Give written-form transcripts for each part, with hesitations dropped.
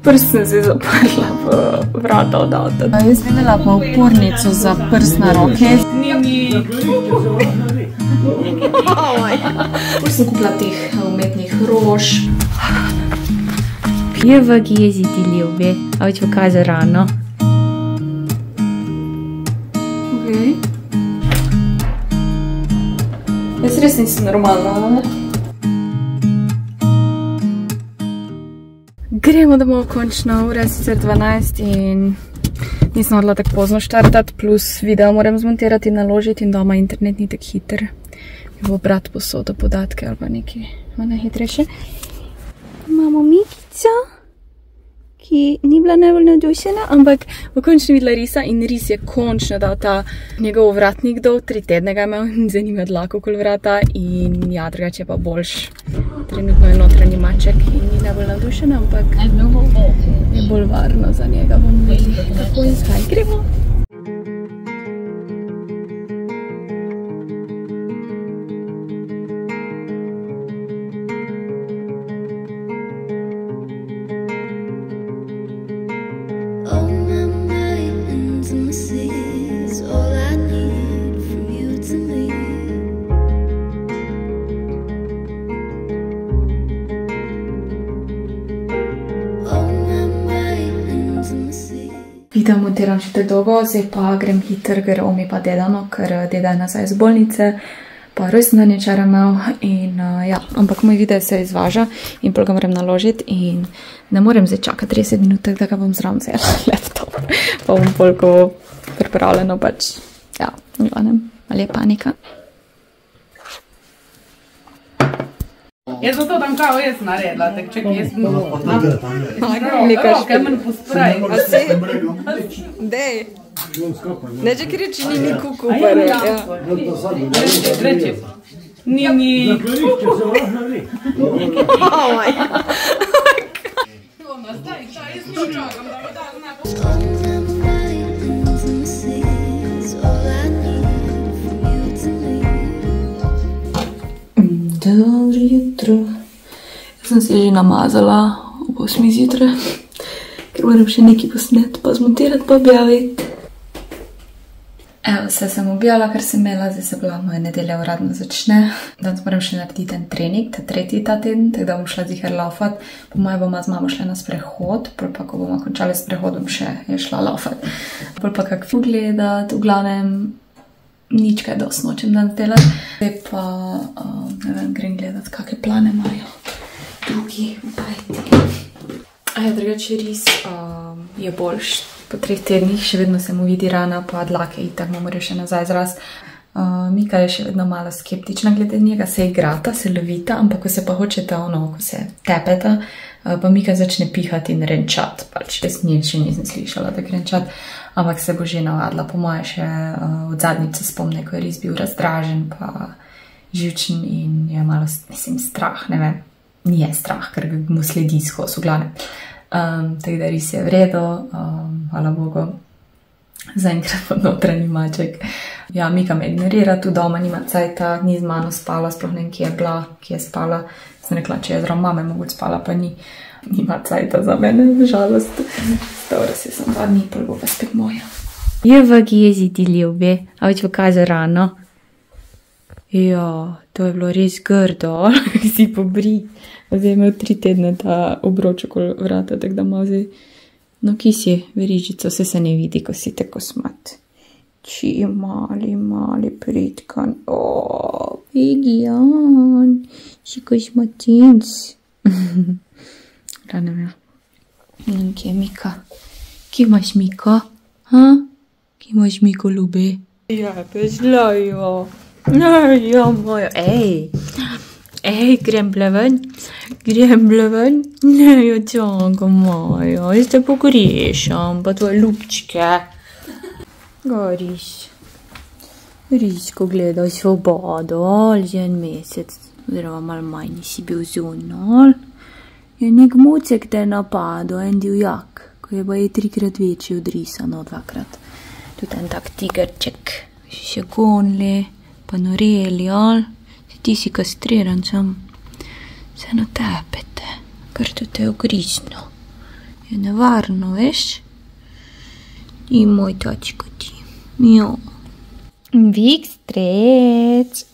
Prst sem si zaprla v vrata od avta. Jaz videla pa opornico za prst na roke. Už sem kupila teh umetnih rož. Pjeva gezi ti ljube, a već pokaže rano. Okej. Jaz res nisem normalna, ne? Gremo domov končno, ura je sicer 12 in nisem hodila tako pozno štartati, plus video moram zmontirati in naložiti in doma internet ni tako hiter. Mi bo brat posodil podatke ali pa nekaj najhitrejše. Imamo Mikico, ki ni bila najbolj navdušena, ampak v končni videla Risa in Ris je končno dal ta njegov vratnik dol, 3 tedne ga imel in zdaj nima dlako okoli vrata in ja, drugače je pa boljš. Trenutno je notranji maček in ni najbolj navdušena, ampak je bolj varno za njega. Bomo videli, kako in zakaj gremo. Video montiram še tako dolgo, zdaj pa grem hiter, ker omi pa dedano, ker deda je nazaj z bolnice, pa rojstnodne včeraj imel in ja, ampak moj video se izvaža in pol ga moram naložiti in ne morem zdaj čakati 30 minut, da ga bom zraven vzela laptop, pa bom pol ko pripravljeno pač, ja, ne vem, ali je panika. Jaz zato tam kao jaz naredila, tak čekaj, jaz sem roke meni pospraj. A si? Dej. Neče kriči ni ni kuku, pa reče. Reče, ni Dobro jutro. Jaz sem se že namazala ob 8 zjutraj, ker moram še nekaj posneti, pa zmontirati, pa objaviti. Evo, vse sem objavila, kar sem imela, zdaj se bila moja nedelja uradno začne. Danes moram še narediti en trening, ta tretji ta teden, tako da bom šla ziher laufat. Po moje bomo z mamo šla na sprehod, pol pa ko bomo končali sprehod, bom še je šla laufat. Pol pa kak film gledati, v glavnem nič kaj dosti nočem danes delati. Zdaj pa, ne vem, grem gledati, kakve plane imajo drugi bajti. A ja, drugače Ris je boljš po 3 tednih, še vedno se mu vidi rana, pa dlake itak mu morajo še nazaj zrast. Mika je še vedno malo skeptična glede njega, se igrata, se lovita, ampak ko se pa hočeta ono, ko se tepeta, pa Mika začne pihati in renčati. Pač jaz še nisem slišala tak renčati. Ampak se bo že navadila, po moje še od zadnjice spomne, ko je Ris bil razdražen pa živčen in je malo, mislim, strah, ne vem, ni je strah, ker mu sledi skozi v glavnem. Tako da Ris je v redu, hvala Bogu, zaenkrat pod notranji maček. Ja, Mika me ignorira, tu doma nima cajta, ni z mano spala, sploh ne vem, kje je bila, kje je spala. Sem rekla, če je zraven mame mogoče spala, pa nima cajta za mene, žalost. Dobro, se sem 2 dni, pol bo pa spet moja. Pjeva gezi ti ljube, a već pokaže rano. Ja, to je bilo res grdo, si pobrit. Zdaj je imel 3 tedne ta obroč okoli vrata, tako da malo zdaj. No, ki si verižico, se ne vidi, ko si tako smat. Či mali pritkan. O, Vigian, si ko smatinc. Ranem ja. In kje je Mika? Kje imaš Miko? Ha? Kje imaš Miko, ljube? Ja, bezlajo. Ja, moja. Ej, gremble ven. Ne, ja, čanka moja. Jaz te pogrešam, pa tvoje ljubčke. Ris, ko gledaš Svobodo, ali že en mesec, oziroma malo manj nisi bil zunaj. Je nek mucek te napadel, en divjak, ko je pa je 3-krat večji od Risa, no 2-krat. Tudi en tak tigrček, še gonili, pa noreli, ali? Ti si kastriran sam, se natepete, ker to te je ugrisno. Je nevarno, veš? I moj tačko ti. Jo. Big stretch.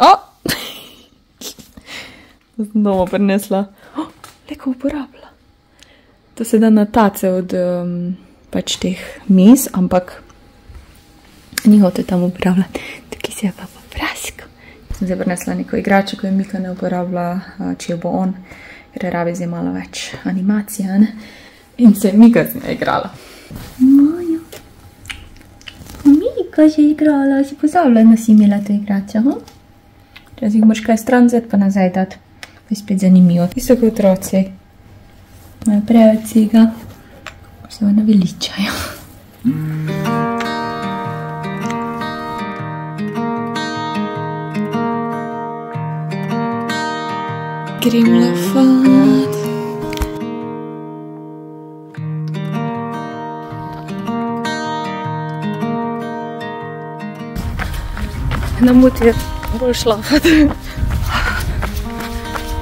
To sem doma prinesla. Leko uporabila. To se da na tace od pač teh mis, ampak ni hotel tam uporabljati. Tukaj se je pa prasko. Sem zdaj prinesla neko igračo, ko je Mika ne uporablja, če jo bo on, ker rabi zdaj malo več animacija, ne? In se je Mika z njo igrala. Moja. Mika že igrala, si pozabila, da si imela to igračo, Včasih moraš kaj stran vzeti, pa nazaj dati. Pa je spet zanimivo. Isto kot otroci. Imajo preveč vsega, se jo naveličajo. Gremo lafat. Ne muti, boš lafat.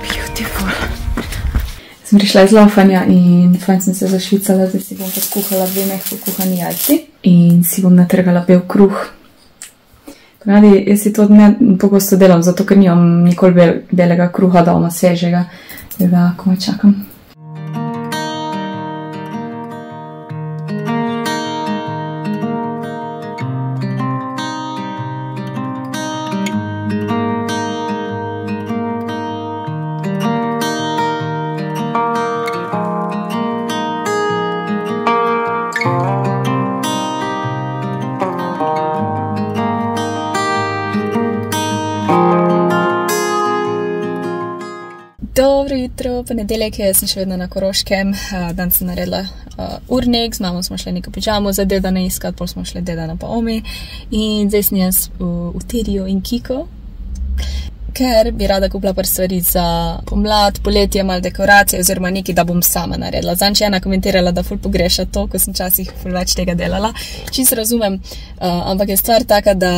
Beautiful. Sem prišla iz lafanja in fajn sem se zašvicala, zdaj si bom pa skuhala 2 mehko kuhani jajci in si bom natrgala bel kruh. Ponavadi, jaz si to ne pogosto delam, zato ker nimam nikoli belega kruha doma, svežega. Zdaj ga komaj čakam. Dobro jutro, ponedeljek je, sem še vedno na Koroškem, dan sem naredila urnik, z mamo smo šli neko pižamo za dedane iskat, pol smo šli dedana pa Omi in zdaj sem jaz v Terijo in Kiko, ker bi rada kupila par stvari za pomlad, poletje, malo dekoracije oziroma nekaj, da bom sama naredila. Zanč je ena komentirala, da ful pogreša to, ko sem časih ful več tega delala. Čisto razumem, ampak je stvar taka, da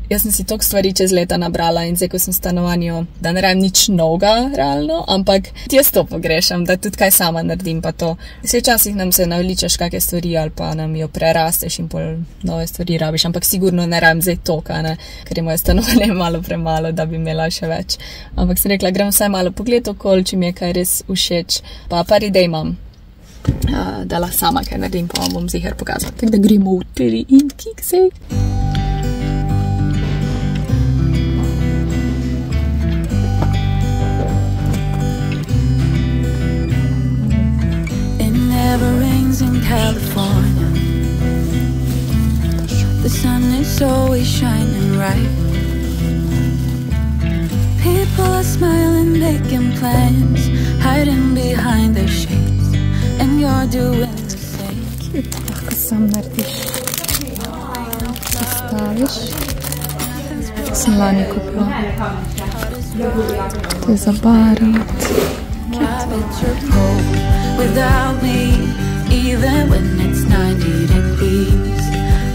jaz sem si toliko stvari čez leta nabrala in zdaj, ko sem v stanovanju, da ne rabim nič novega, realno, ampak jaz to pogrešam, da tudi kaj sama naredim pa to. Vse včasih nam se naveličaš kakve stvari ali pa nam jo prerasteš in pol nove stvari rabiš, ampak sigurno ne rabim zdaj toka, ne, ker je moje stanovanje malo premalo, da bi imela še več. Ampak sem rekla, grem vsaj malo pogled okoli, če mi je kaj res všeč, pa par idej imam, da lahko sama kaj naredim, pa vam bom ziher pokazala. Tako da gremo v Terijo in Kiko. In California, the sun is always shining bright. People are smiling, making plans, hiding behind their shades, and you're doing the same. Cute, lahko sam narediš. Postaviš. Sem lani kupila. To je za barat. Without me, even when it's 90 degrees.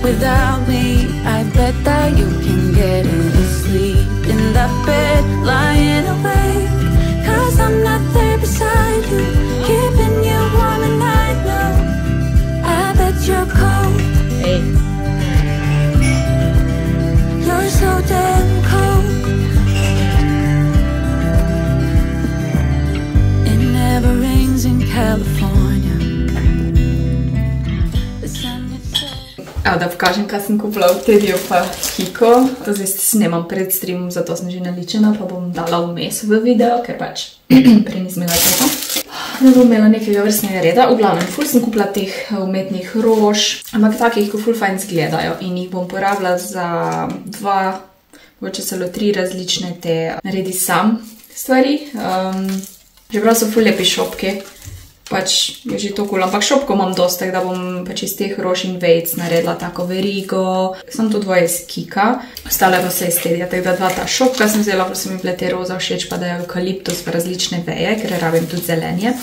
Without me, I bet that you can get any sleep in that bed, lying awake. 'Cause I'm not there beside you, keeping you warm at night now. I bet you're cold. Hey. You're so damn cold. It never rains in California. Da pokažem, kaj sem kupila v Terijo pa Kiko. To zdaj snemam pred streamom, zato sem že naličena, pa bom dala vmes v video, ker pač prej nisem imela tega. Ne bom imela nekega vrstnega reda. V glavnem, ful sem kupila teh umetnih rož, ampak takih, ko ful fajn zgledajo in jih bom porabila za 2, mogoče celo 3 različne te naredi sam stvari. Čeprav so ful lepi šopki, pač je že to cool, ampak šopko imam dosti, da bom pač iz teh rož in vejc naredila tako verigo. Sem to 2 iz Kika, ostale pa vse iz Terija, tako da 2 ta šopka sem vzela, pa so mi bile te roza všeč, pa da je eukaliptus pa različne veje, ker rabim tudi zelenje.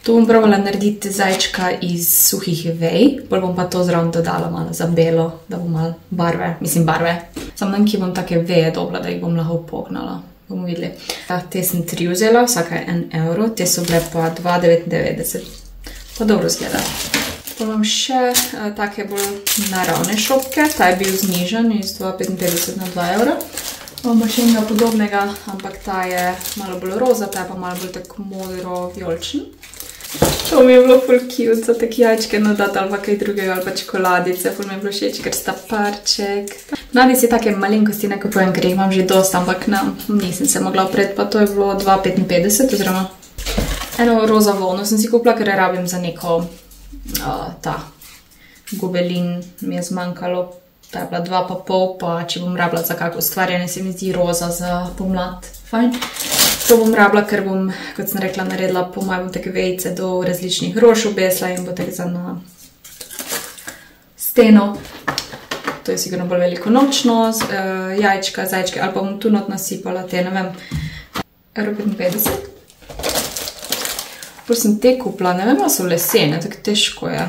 To bom probala narediti zajčka iz suhih vej, bolj bom pa to zraven dodala malo za belo, da bom malo barve, Sam nam, ki bom take veje dobila, da jih bom lahko pognala. Bomo videli. Te sem 3 vzela, vsaka je 1 euro, te so bile pa 2,99. pa dobro zgleda. Pa imam še take bolj naravne šopke, ta je bil znižen iz 2,55 na 2 evra. Imamo še enega podobnega, ampak ta je malo bolj roza, ta je pa malo bolj tako modro-vijoličen. To mi je bilo ful cute, za take jajčke nadati ali pa kaj drugega, ali pa čokoladice, ful mi je bilo všeč, ker sta parček. Nadi si take malenkosti ne kupujem, ker jih imam že dost, ampak nisem se mogla opret, pa to je bilo 2,55 oziroma eno roza volno sem si kupila, ker je rabim za neko ta gobelin mi je zmanjkalo, ta je bila 2,5, pa če bom rabila za kako ustvarjanje, se mi zdi roza za pomlad fajn. To bom rabila, ker bom, kot sem rekla, naredila po mojem take vejce do različnih rož obesla in bo tak za na steno. To je sigurno bolj velikonočno, jajčka, zajčke, ali pa bom tu not nasipala te, ne vem, 1,55 €. Bolj sem te kupila, ne vem, ali so lesene, tako težko je.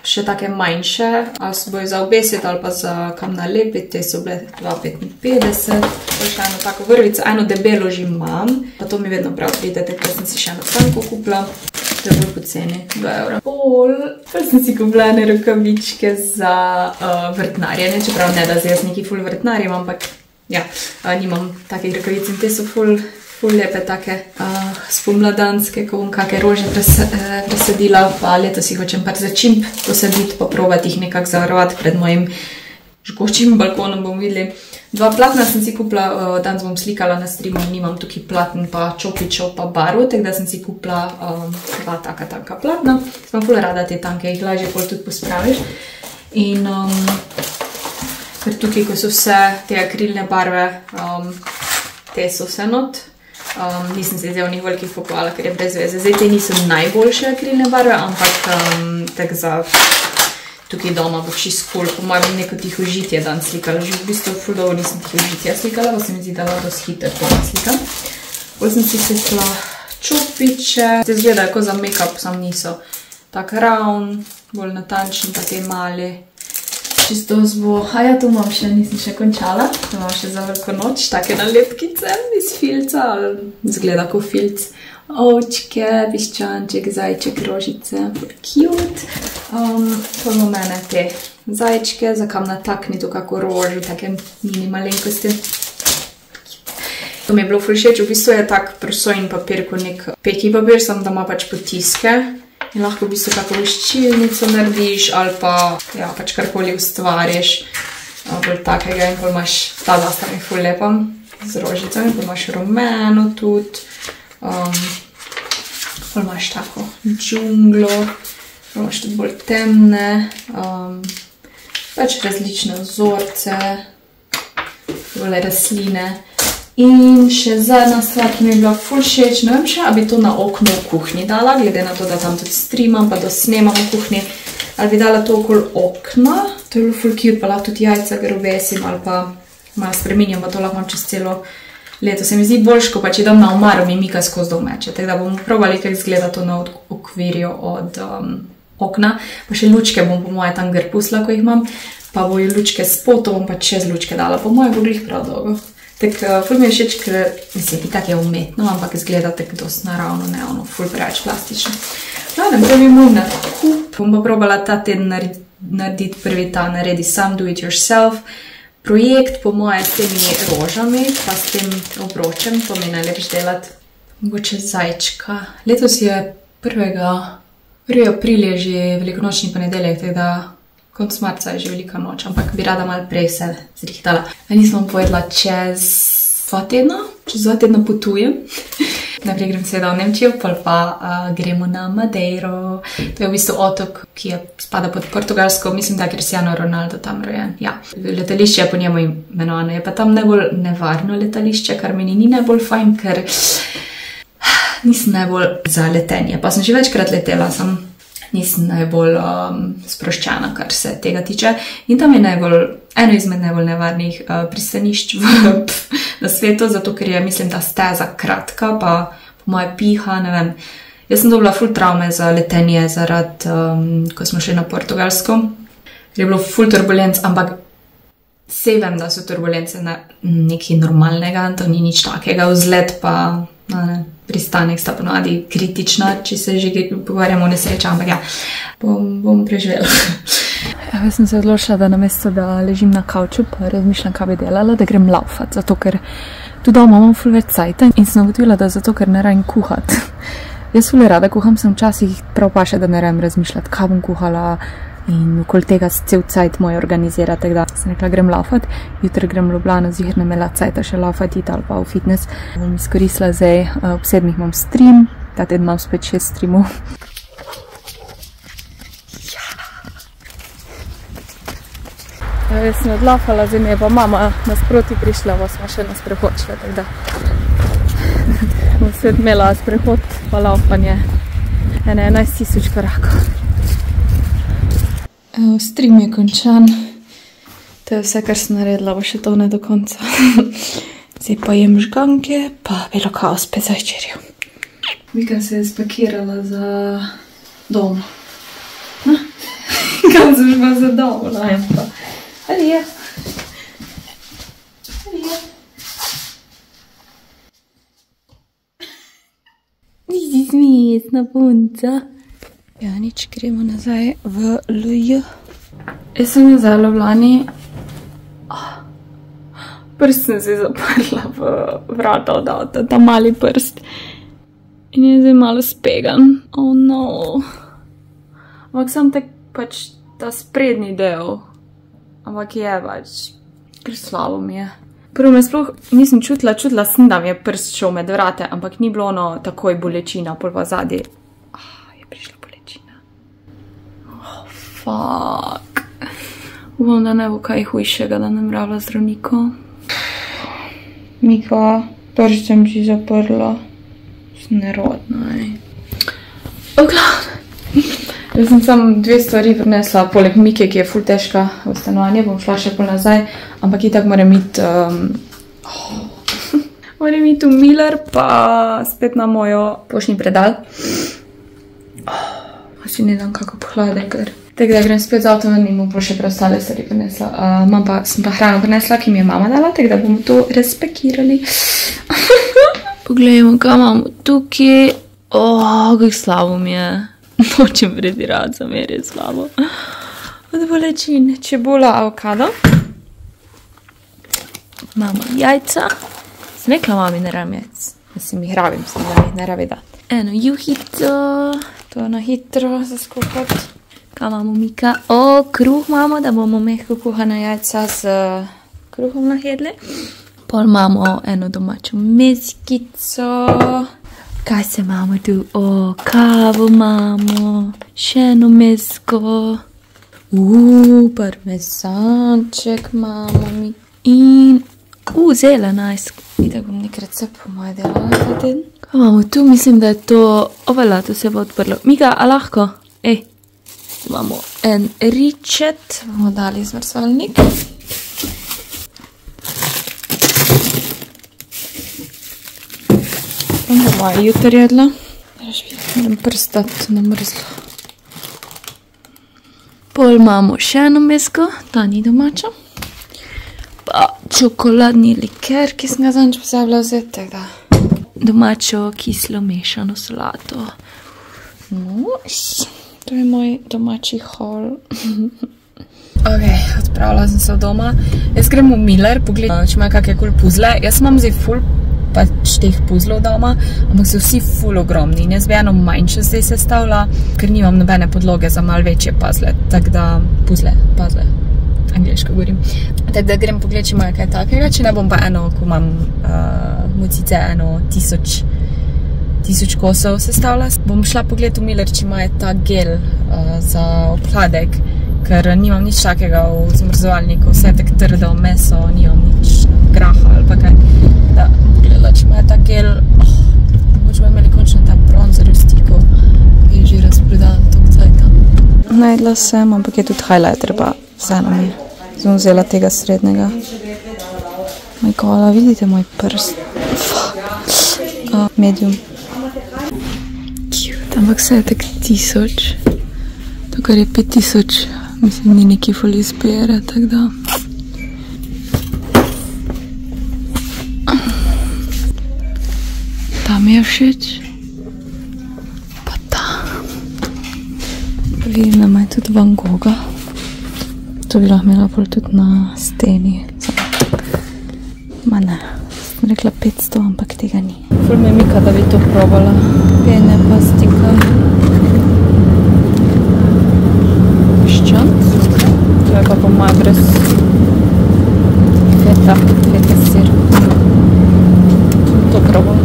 Še take manjše, ali se bojo za obesiti ali pa za kam nalepiti, te so bile 2,55 €. Še eno tako vrvico, eno debelo že imam, pa to mi vedno prav pride, tako sem si še eno tanko kupila. To je bolj poceni, 2,5 €. Pa sem si kupila ene rokavičke za vrtnarjenje, čeprav ne da zdaj jaz neki ful vrtnarjem, ampak ja, nimam takih rokavic in te so ful lepe take spomladanske, ko bom kakšne rože presadila, pa letos jih hočem pa začimb posaditi, pa probati jih nekako zavarovati pred mojim žgočim balkonom, bomo videli. 2 platna sem si kupila, danes bom slikala na streamu, nimam tukaj platen pa čopičev pa barv, tako da sem si kupila 2 taka tanka platna. Sem ful rada te tanke, jih lažje pol tudi pospraviš. In ker tukaj, ko so vse te akrilne barve, te so vse not, nisem se zdaj v njih velikih pokovala, ker je brez veze. Zdaj te niso najboljše akrilne barve, ampak tak za tukaj doma bo čist cool. Po mojem neko tihožitje dan slikala, že v bistvu ful dolgo nisem tihožitja slikala, pa se mi zdi dala dosti hiter to slikam. Bolj sem si sekla čopiče, te zgledajo kot za make-up, sam niso tak ravn, bolj natančni, pa te mali. Čisto zbo. Ja, tu imam še, nisem še končala. Tu imam še za veliko noč, take nalepkice iz filca, zgleda kot filc. Ovčke, piščanček, zajček, rožice, cute. To imam mene te zajčke, za kam natakni to kako rožo, take mini malenkosti. To mi je bilo ful všeč, v bistvu je tak prosojni papir, kot nek peki papir, samo da ima pač potiske. In lahko v bistvu kako voščilnico narediš ali pa ja, pač karkoli ustvariš bolj takega in pol imaš ta zasta mi ful lepa z rožicami, pol imaš rumeno tudi, pol imaš tako džunglo, pol imaš tudi bolj temne, pač različne vzorce, bolj rasline. In še zadnja stvar, ki mi je bila ful všeč, ne vem še, ali bi to na okno v kuhinji dala, glede na to, da tam tudi streamam, pa da snemam v kuhinji, ali bi dala to okoli okna. To je bilo ful cute, pa lahko tudi jajca gre obesim, ali pa malo spreminjam, pa to lahko imam čez celo leto. Se mi zdi boljško, pa če dam na omaro, mi mika skozi dol meče. Tako da bomo probali, kako izgleda to na okvirju od okna. Pa še lučke bom po moje tam gr pusla, ko jih imam, pa bojo lučke spod, bom pa čez lučke dala. Po moje bo glih prav dolgo. Tako, ful mi je všeč, ker, mislim, itak je umetno, ampak izgleda tako dosti naravno, ne ono, ful preveč plastično. Gledam, to je moj nakup. Bom pa probala ta teden narediti prvi ta naredi sam, do it yourself projekt, po moje s temi rožami, pa s tem obročem, to mi je najlepš delati. Mogoče zajčka. Letos je 1. april je že velikonočni ponedeljek, tako da konc marca je že velika noč, ampak bi rada malo prej se zrihtala. Nisem povedala čez 2 tedna, čez 2 tedna potujem. Najprej grem seveda v Nemčijo, pa gremo na Madeiro. To je v bistvu otok, ki spada pod Portugalsko, mislim, da je Cristiano Ronaldo tam rojen. Ja, letališče je po njemu imenovano, je pa tam najbolj nevarno letališče, kar meni ni najbolj fajn, ker nisem najbolj za letenje. Pa sem že večkrat letela, nisem najbolj sproščena, kar se tega tiče. In tam je eno izmed najbolj nevarnih pristanišč na svetu, zato ker je, mislim, da steza kratka, pa po moje piha, ne vem. Jaz sem dobila ful travme za letenje zaradi, ko smo šli na Portugalsko, ker je bilo ful turbulenc, ampak sej vem, da so turbulence nekaj normalnega, to ni nič takega, vzlet pa pristanek sta ponavadi kritična, če se že pogovarjamo o nesrečah, ampak ja, bom preživela. Jaz sem se odločila, da namesto, da ležim na kavču, pa razmišljam, kaj bi delala, da grem laufat, zato ker tu doma imam ful več cajta in sem ugotovila, da zato, ker ne rabim kuhat. Jaz ful rada kuham, sem včasih prav paše, da ne rabim razmišljati, kaj bom kuhala in okoli tega cel cajt moj organizira, tako da sem rekla, grem laufat, jutri grem v Ljubljano, ziher ne imela cajta še laufat iti ali pa v fitness. Bom izkoristila zdaj, ob 7 imam stream, ta teden imam spet 6 streamov. Jaz sem odlafala, zdaj mi je pa mama nasproti prišla, pa smo še na sprehod šle, tako da bom svet imela sprehod pa laufanje 11.000 korakov. Stream je končan, to je vse, kar sem naredila, bo še to ne do konca. Zdaj pa jem žganke, pa belo kavo spet za večerjo. Vikend se je spakirala za dom. Kam sem pa za dom, najem pa. Ali je? Nisi smiješna punca. Ja, nič, gremo nazaj v LJ. Jaz sem nazaj v Ljubljani. Prst sem si zaprla v vrata od avta, ta mali prst. In je zdaj malo spegan. Oh no. Ampak sem tak pač ta sprednji del. Ampak je pač, ker slabo mi je. Prvo me sploh nisem čutila sem, da mi je prst šel med vrate, ampak ni bilo ono takoj bolečina, pol pa zadnji. Je prišla bolečina. Oh, fuck. Upam, da ne bo kaj hujšega, da ne rabila zdravnikov. Mika, prst sem si zaprla. Sem nerodna, Jaz sem samo 2 stvari prinesla, poleg Mike, ki je ful težka v stanovanje, bom šla še pol nazaj, ampak itak moram iti v Miller, pa spet na mojo poštni predal. Si ne dam kako pohlade, ker. Tako da grem spet z avtom in bom še preostale stvari prinesla. Sem pa hrano prinesla, ki mi je mama dala, tako da bomo to razpakirali. Poglejmo, kaj imamo tukaj. Kako slabo mi je. Nočem predirati, za me je res slabo. Od bolečin. Čebula, avokado. Imamo jajca. Sem rekla, mami, ne rabim jajc. Da si mi jih rabim, sem da mi jih ne rabi dati. Eno juhico. To na hitro za skupati. Kaj imamo, Mika? Kruh imamo, da bomo mehko kuhana jajca z kruhom najedli. Pol imamo eno domačo mezgico. Kaj se imamo tu? Kavo imamo, še eno mezgo, parmezanček imamo in zelen ice. Itak bom nek recept po moje delala ta teden. Kaj imamo tu? Mislim, da je to ovala, to se bo odprlo. Mika, a lahko? Imamo en ričet, bomo dali zmrzovalnik. Bomo jutri jedla. Moram prstati na mrzlo. Pol imamo še eno mezgo, ta ni domača. Pa čokoladni liker, ki sem ga zadnjič pozabila vzeti. Domačo kislo mešano solato. To je moj domači haul. Ok, odpravila sem se od doma. Jaz grem v Miller, pogledam, če imajo kakšne kul puzle. Jaz imam zdaj ful pač teh puzlov doma, ampak so vsi ful ogromni. In jaz bi eno manjše zdaj sestavila, ker nimam nobene podloge za malo večje puzzle. Tako da, puzzle, angliško govorim. Tako da grem pogled, če imajo kaj takega, če ne bom pa eno, ko imam mucice, eno 1000 kosov sestavila. Bom šla pogled v Miller, če imajo ta gel za obhladek, ker nimam nič takega v zmrzovalniku, vse je tak trdo meso, nimam nič graha ali pa kaj. Da, pogledala, če imajo ta gel, mogoče bomo imeli končno ta bronzer v stiku, ki je že razprodan toliko cajta. Najedla sem, ampak je tudi highlighter pa z enami. Zdaj bom vzela tega srednjega. Moj kola, vidite moj prst? Medium. Cute, ampak vse je tak 1000. To, kar je 5000, mislim, ni neki ful izbere, tako da. mi je všeč. Pa ta. Vidim, da ima tudi Van Gogha. To bi lahko imela pol tudi na steni. Ma ne, sem rekla 500, ampak tega ni. Ful me mika, da bi to probala. Pene pa stika. Piščant. To je pa po moje brez feta sir. To probam.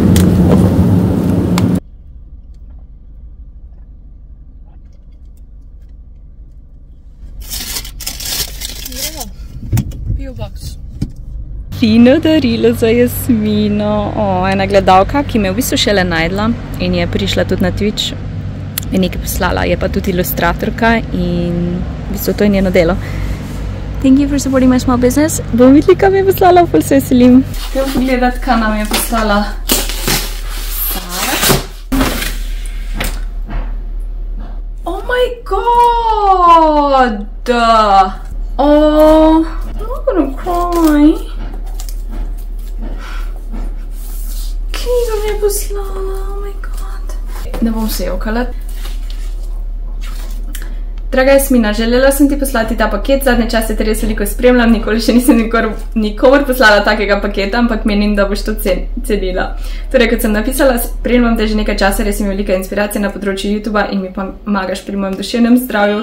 Fino darilo za Jasmino. Ena gledalka, ki me v bistvu šele najdla in je prišla tudi na Twitch, je nekaj poslala. Je pa tudi ilustratorka in v bistvu to je njeno delo. Thank you for supporting my small business. Bom videli, kaj mi je poslala, ful se veselim. Htjela pogledati, kaj nam je poslala Sara. Oh my god! Oh, I'm gonna cry. Knjiga mi je poslala, oh my god. Ne bom se jokala. Draga Jasmina, želela sem ti poslati ta paket, zadnje čase te res veliko spremljam, nikoli še nisem nikomor poslala takega paketa, ampak menim, da boš to cenila. Torej, kot sem napisala, spremljam te že nekaj časa, res mi velika inspiracija na področju YouTubea in mi pomagaš pri mojem duševnem zdravju,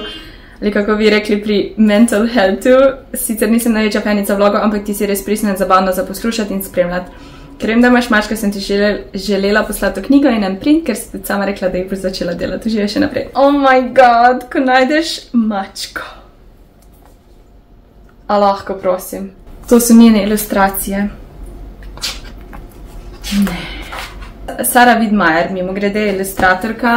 ali kako bi rekli pri mental healthu. Sicer nisem največja fanica vlogov, ampak ti si res pristna in zabavna za poslušati in spremljati. Ker vem, da imaš mačka, sem ti želela poslati knjigo in en print, ker si tudi sama rekla, da ji boš začela delati. Uživaj še naprej. Oh my god, ko najdeš mačko. A lahko, prosim. To so njene ilustracije. Ne. Sara Widmajer, mimogrede, je ilustratorka.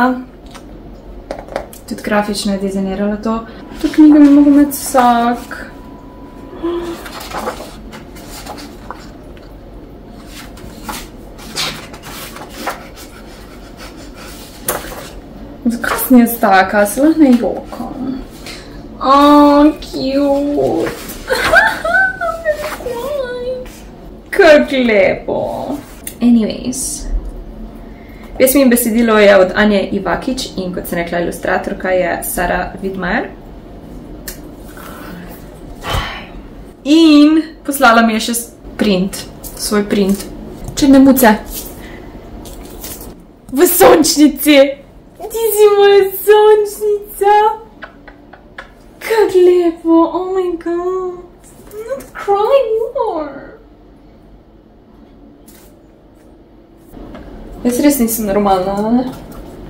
Tudi grafično je dizajnirala to. To knjigo mi mogo imeti vsak. Zakaj sem jaz taka? Se lahko ne jokam. Oh, cute. Kako lepo. Anyways. Pesmi in besedilo je od Anje Ivakič in kot sem rekla, ilustratorka je Sara Widmajer. In poslala mi je še print, svoj print. Črne muce. V sončnici. Ti si moja sončnica. Kako lepo. Oh my god. I'm not crying more. Jaz res nisem normalna, ne?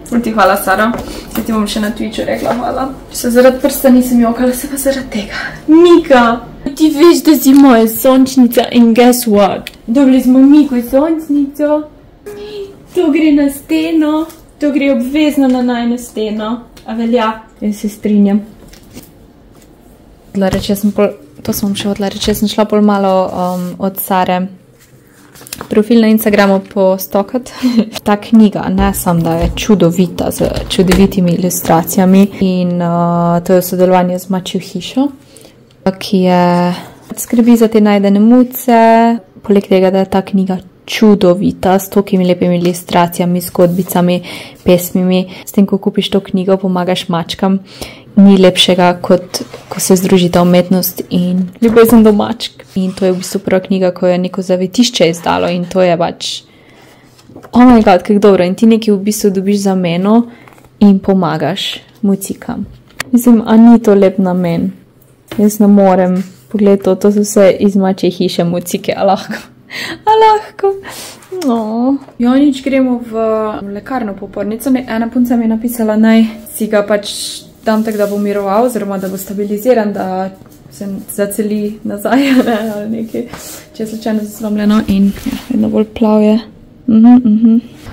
Ful ti hvala, Sara. Se ti bom še na Twitchu rekla hvala. Se zaradi prsta nisem jokala, se pa zaradi tega. Mika, ti veš, da si moja sončnica in guess what? Dobili smo Miko sončnico. To gre na steno. To gre obvezno na najno steno. A velja? Jaz se strinjam. To sem še odla reči, jaz sem šla pol malo od Sare profil na Instagramu postokat. Ta knjiga, ne sam, da je čudovita, z čudovitimi ilustracijami in to je sodelovanje z Mačjo hišo, ki je skrbi za te najdene muce, poleg tega, da je ta knjiga čudovita, s tokimi lepimi ilustracijami, zgodbicami, pesmimi. S tem, ko kupiš to knjigo, pomagaš mačkam. Ni lepšega, kot ko se združita umetnost in ljubezen do mačk. In to je v bistvu prva knjiga, ko je neko zavetišče izdalo in to je pač oh my god, kako dobro. In ti nekaj v bistvu dobiš za meno in pomagaš mucikam. Mislim, a ni to lep namen? Jaz ne morem. Pogled, to so vse iz Mačje hiše mucike, a lahko. A lahko. Ja, nič, gremo v lekarno popornico. Ena punca mi je napisala, naj si ga pač dam tak, da bo miroval, oziroma da bo stabiliziran, da se zaceli nazaj, ali nekaj, če je slučajno zaslomljeno in vedno bolj plav je.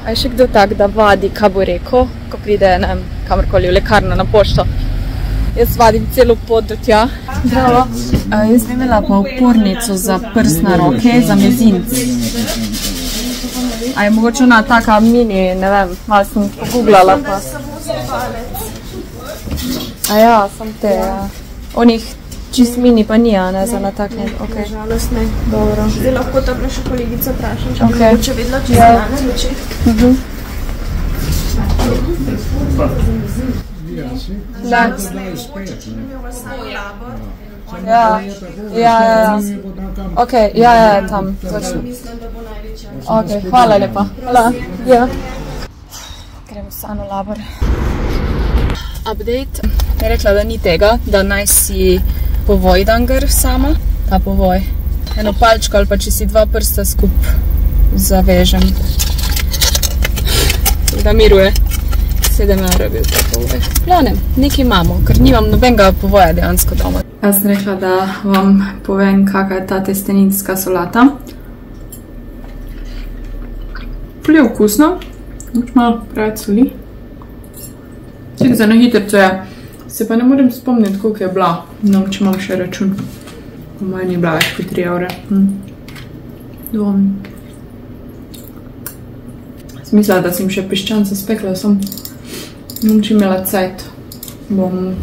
A je še kdo tak, da vadi, kaj bo rekel, ko pride, ne vem, kamorkoli v lekarno na pošto? Jaz vadim celo pot do tja. Zdravo. Jaz bi imela pa opornico za prst na roke, za mezinc. A je mogoče ona taka mini, ne vem, malo sem pogooglala pa. A ja, sem te, onih Čist mini pa ni, a ne, za nataknjen. Okay. Nažalost ne. Dobro. Zdaj lahko toplo še kolegico vprašam, če bi Okay. mogoče vedela, če se danes večer. Da. Ja. Ok, ja, tam. Točno. Mislim, da bo največja. Ok, hvala lepa. Hvala. Ja. Gremo Sano Labor. Update. Je rekla, da ni tega, da naj si povoj danger sama. Ta povoj. Eno palčko ali pa če si dva prsta skup zavežem. Da miruje. 7 € je bil ta povoj. Planem, nekaj imamo, ker nimam nobenega povoja dejansko doma. Jaz sem rekla, da vam povem, kakva je ta testeninska solata. Ful je okusno, malo preveč soli. Tudi za na hitrco je. Se pa ne morem spomniti, koliko je bila. No, če imam še račun. Po mojem ni bila več kot 3 €. Dvomim. Sem mislila, da sem še piščance spekla, sem če imela cajt. Bom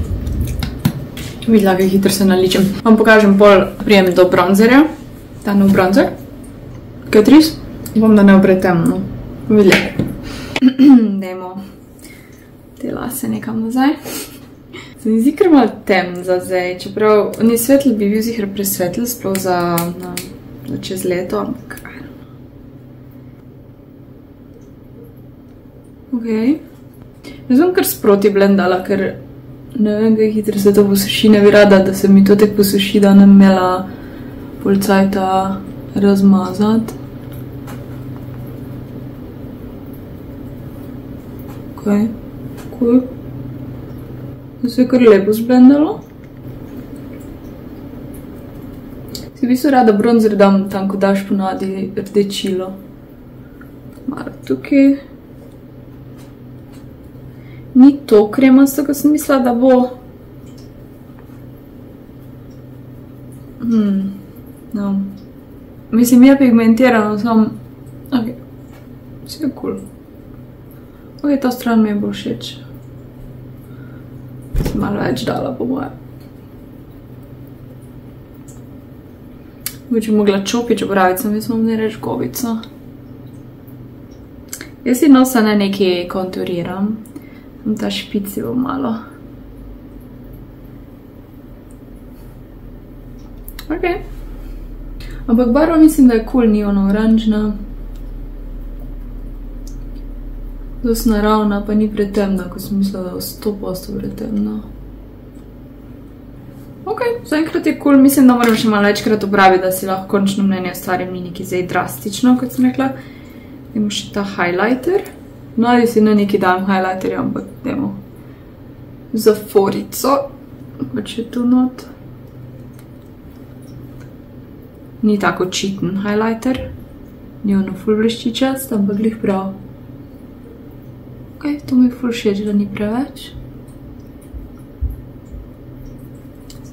videla, kaj hitro se naličem. Vam pokažem pol prijem do bronzerja. Ta nov bronzer. Catrice. Bom da ne opre temno. Videli. Dajmo te lase nekam nazaj. Se mi zdi kar malo temen za zdaj, čeprav ni svetl, bi bil ziher presvetl, sploh za čez leto, ampak ok. Jaz bom kar sproti blendala, ker ne vem, kaj hitro se to posuši, ne bi rada, da se mi to tek posuši, da ne imela policajta razmazati. Ok, cool. Se je kar lepo zblendalo. Si v bistvu rada bronzer dam tam, ko daš ponavadi rdečilo. Malo tukaj. Ni to kremasto, ko sem mislila, da bo. No. Mislim, je pigmentirano, sam. Ok. Vse je cool. Ok, ta stran mi je bolj všeč. Malo več dala, po moje. Boče mogla čopič opraviti, sem mislim, ne reč gobico. Jaz si nosa ne nekaj konturiram. Ta špic je bo malo. Ok. Ampak barva mislim, da je cool, ni ona oranžna. Dost naravna, pa ni pretemna, ko sem mislila, da je 100% pretemna. Ok, zaenkrat je cool. Mislim, da moram še malo večkrat opraviti, da si lahko končno mnenje ustvarim, ni nekaj zdaj drastično, kot sem rekla. Dajmo še ta highlighter. No, ali si ne nekaj dam highlighterja, ampak dajmo za forico. Pa če tu not. Ni tako očiten highlighter. Ni ono ful bleščičast, ampak glih prav. Ok, to mi je ful všeč, da ni preveč.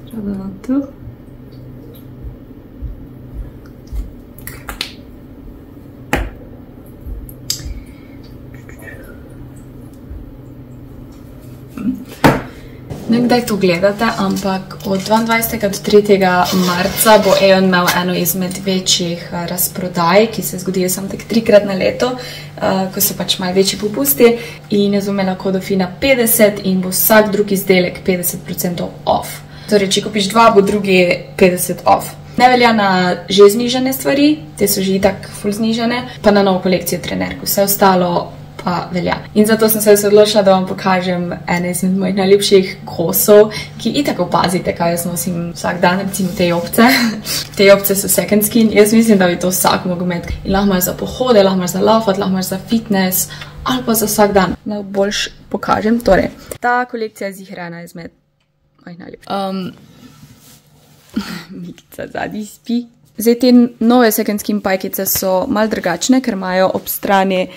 Zrada na tu. Nekdaj to gledate, ampak od 22. do 3. marca bo Aeon imel eno izmed večjih razprodaj, ki se zgodijo samo tak 3-krat na leto, ko so pač malo večji popusti, in jaz bom imela kodo FINA 50 in bo vsak drugi izdelek 50% off. Torej, če kupiš 2, bo drugi 50 off. Ne velja na že znižane stvari, te so že itak ful znižane, pa na novo kolekcijo trenerku. Vse ostalo pa velja. In zato sem se odločila, da vam pokažem ene izmed mojih najljubših kosov, ki itak opazite, kaj jaz nosim vsak dan, recimo te jopce. Te jopce so second skin, jaz mislim, da bi to vsak mogel imeti. In lahko imaš za pohode, lahko imaš za laufat, lahko imaš za fitness, ali pa za vsak dan. Najboljš pokažem. Torej, ta kolekcija je ziher ena izmed mojih najljubših. Mikica zadnji spi. Zdaj, te nove second skin pajkice so malo drugačne, ker imajo ob strani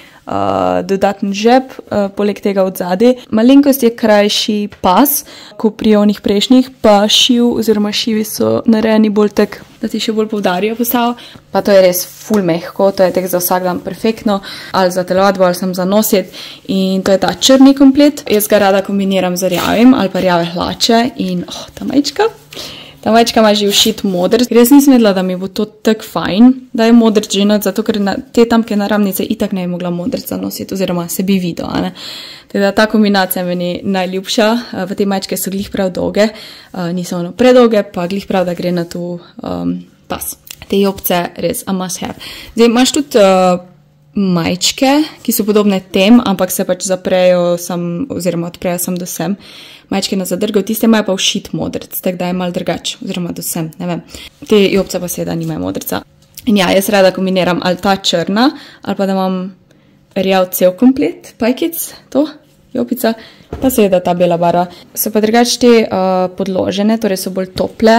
dodaten žep, poleg tega od zadaj. Malenkost je krajši pas, kot pri onih prejšnjih, pa šiv oziroma šivi so narejeni bolj tak, da ti še bolj poudarjajo postavo. Pa to je res ful mehko, to je tek za vsak dan perfektno, ali za telovadbo, ali sem za nosit. In to je ta črni komplet. Jaz ga rada kombiniram z rjavim ali pa rjave hlače in ta majčka. Ta majčka ima že všit modr. Res nisem vedela, da mi bo to tak fajn, da je modr džinot, zato ker te tamke naramnice itak ne bi mogla modrca nositi, oziroma se bi videl, a ne. Teda ta kombinacija meni najljubša. V te majčke so glih prav dolge, niso ono predolge, pa glih prav, da gre na tu pas. Te jopce res a must have. Zdaj, imaš tudi majčke, ki so podobne tem, ampak se pač zaprejo sam, oziroma odprejo sam do sem. Majčke na zadrgov, tiste imajo pa všit modrc, tako da je malo drugač, oziroma do sem, ne vem. Te jopce pa seveda nimajo modrca. In ja, jaz rada kombiniram ali ta črna, ali pa da imam rjav cel komplet, pajkic, to, jopica, pa seveda ta bela barva. So pa drugač te podložene, torej so bolj tople,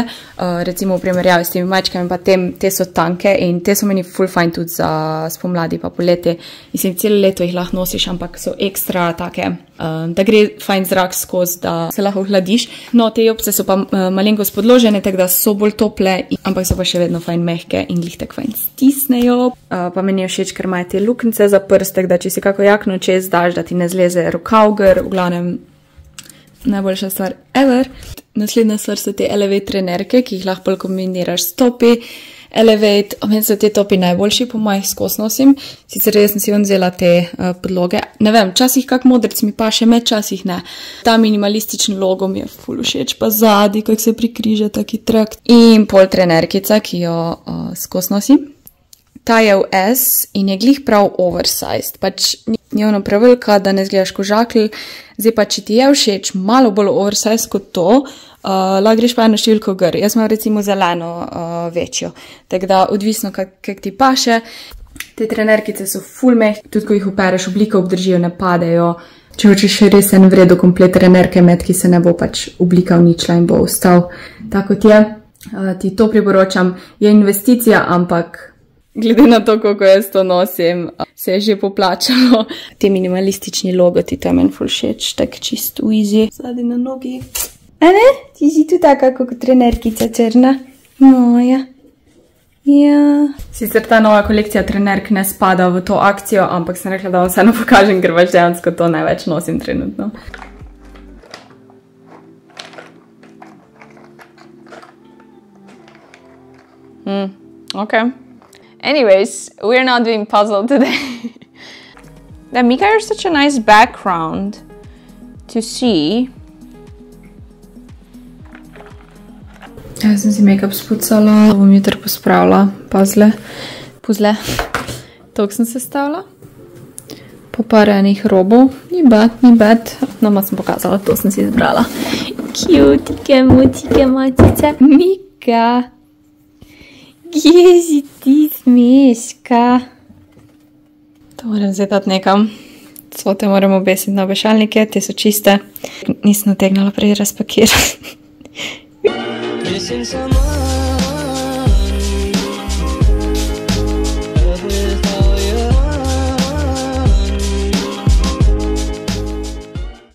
recimo v primerjavi s temi majčkami, pa te so tanke in te so meni ful fajn tudi za spomladi pa poletje. Mislim, celo leto jih lahko nosiš, ampak so ekstra take, da gre fajn zrak skozi, da se lahko hladiš. No, te jopce so pa malenkost podložene, tako da so bolj tople, ampak so pa še vedno fajn mehke in glih tako fajn stisnejo. Pa meni je všeč, ker imajo te luknjice za prst, tako da če si kako jakno čez daš, da ti ne zleze rokav gor, v glavnem najboljša stvar ever. Naslednja stvar so te Elevate trenerke, ki jih lahko kombiniraš s topi. Elevate, meni so te topi najboljši, po mojih skos nosim. Sicer jaz sem si vzela te podloge. Ne vem, časih kak modrc mi paše, med časih ne. Ta minimalističen logo mi je ful všeč, pa zadnji, kak se prikriža taki trakt. In pol trenerkica, ki jo skos nosim. Ta je v S in je glih prav oversized, pač ni ono prevelika, da ne zgledaš kožakl. Zdaj pa, če ti je všeč malo bolj oversized kot to, lahko greš pa eno številko gor. Jaz imam recimo zeleno večjo, tako da odvisno, kak ti paše. Te trenerkice so ful mehke, tudi ko jih opereš, oblika obdržijo, ne padejo. Če hočeš res en vredo komplet trenerke med, ki se ne bo pač oblika uničila in bo ostal tako kot je, ti to priporočam. Je investicija, ampak glede na to, koliko jaz to nosim, se je že poplačalo. Te minimalistični logoti, to je meni ful všeč, tak čisto easy. Zadaj na nogi. A ne? Ti si tu taka kot trenerkica črna. Moja. Ja. Sicer ta nova kolekcija trenerk ne spada v to akcijo, ampak sem rekla, da vam vseeno pokažem, ker pač dejansko to največ nosim trenutno. Okay. Anyways, we're not doing puzzle today. That Mika is such a nice background to see. Jaz sem si make-up spucala, bom jutri pospravila puzzle. Toliko sem sestavila. Po par enih robov. Ni bad. Nama sem pokazala, to sem si izbrala. Cutike, mutike, matice. Mika. Kje si ti smeška? To moram zdaj dati nekam. Svote moram obesiti na obešalnike, te so čiste. Nisem nategnala prej razpakirati.